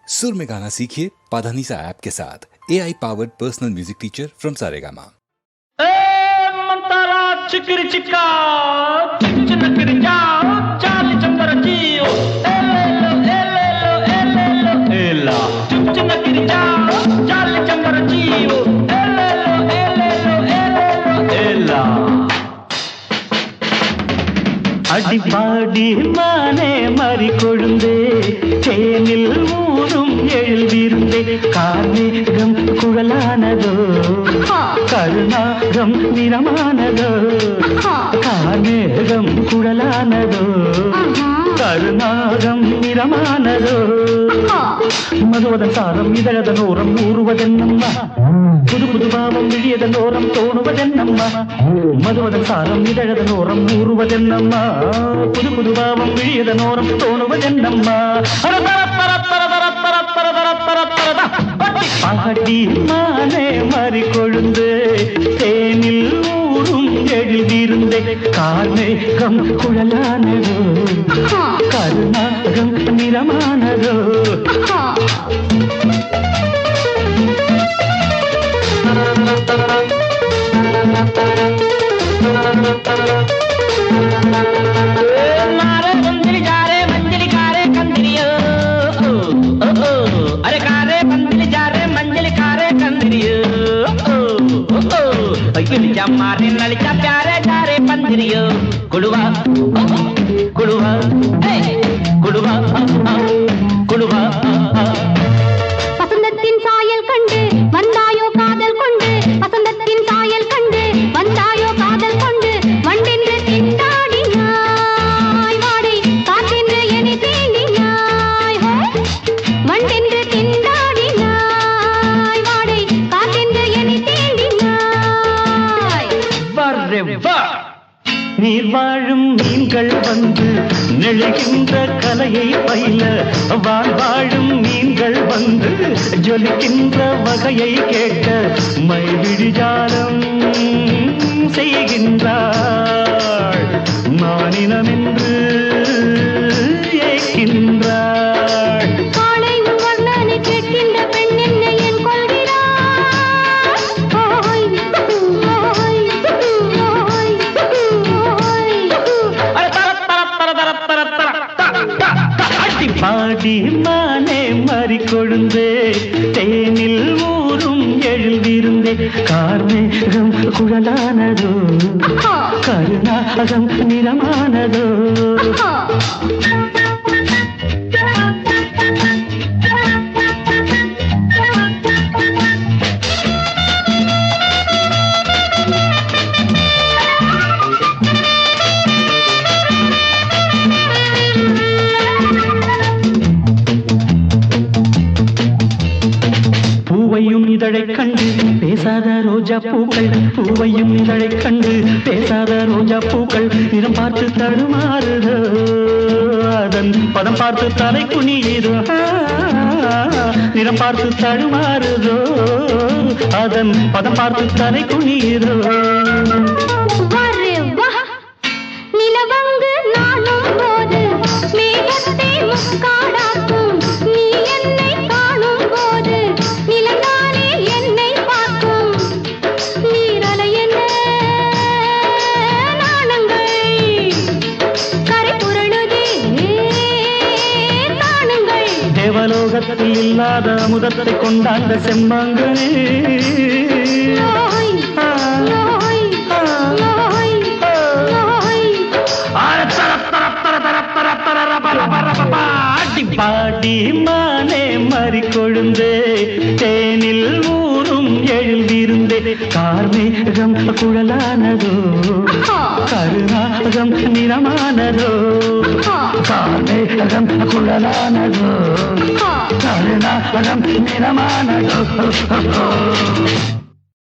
सुर में गाना सीखिए पाधानीसा ऐप के साथ AI powered personal music teacher from Saregama. मंतारा चिकरी चिक्का चिकचिनकरी जाओ चाल चंबर जियो एला चिकचिनकरी जाओ चाल चंबर जियो एला அடிப்பாடி மானே மாறி கொழுந்தே தேனில் ஊரும் எழுதிருந்தே கார்மேகம் குழலானதோ கருணாகம் நிறமானதோ கார்மேகம் குழலானதோ கருணாகம் நிறமானதோ மதுவதன் சாரம் இதழதன் ஓரம் ஊறுவதென்னம்மா புது புது பாவம் விழியதன் ஓரம் தோணுவதென்னம்மா மதுவதன் சாரம் இதழதன் ஓரம் ஊறுவதென்னம்மா புது புது பாவம் விழியதன் ஓரம் தோணுவதென்னம்மா பாடி மானே மாறி கொழுந்து தேனில் ஊரும் எழுதியிருந்தே கார்மேகம் குழலானதோ கருணாகம் நிறமானதோ मारे ललिता प्यारे जारे पंदिरियो कुड़वा कुड़वा कुड़वा कुड़वा வசந்தத்தின் சாயல் கண்டு வந்தாயோ காதல் கொண்டு வசந்தத்தின் சாயல் கண்டு வந்தாயோ காதல் கொண்டு வண்டென்று திண்டாடினாய் வாடை காற்றென்று என்னை தீண்டினாய் வண்டென்று திண்டாடினாய் வாடை காற்றென்று என்னை தீண்டினாய் வர்றே வா நீர் வாழும் மீன்கள் வந்து நெழுகின்ற கலையை பயில வாழும் மீன்கள் வந்து ஜொலிக்கின்ற வகையை கேட்க மைவிடிஜாலம் செய்கின்றாள் மானினம் என்று ஏற்கின்றாள் காலை வர்ணனை கேட்கின்ற பெண் என்னை என் கொள்கிறாள் பாடி மானே மாறி கொழுந்தே தேனில் ஊரும் எழுதியிருந்தே கார்மேகம் குழலானதோ கருணாகம் நிறமானதோ பூவையும் இதழை கண்டு பேசாத ரோஜா பூக்கள் பூவையும் இதழை கண்டு பேசாத ரோஜா பூக்கள் நிறம் பார்த்து தடுமாறுதோ அதன் பதம் பார்த்து தலை குனியுதோ நிறம் பார்த்து தடுமாறுதோ அதன் பதம் பார்த்து தலை குனியுதோ நிலவங்கு நானும் போது மேகத்தை முக்காடாக்கும் நீ என்னை காணும் போது நிலந்தானே என்னை பார்க்கும் நீரலை என்ன நாணங்கள் கரை புரளுதே தானுங்கள் தேவலோகத்தில் இல்லாத அமுதத்தை கொண்டாந்த செம்மாங்கனே பாடி மானே மாறி கொழுந்தே தேனில் ஊரும் எழுதியிருந்தே கார்மேகம் குழலானதோ கருணாகம் நிறமானதோ கார்மேகம் குழலானதோ கருணாகம் நிறமானதோ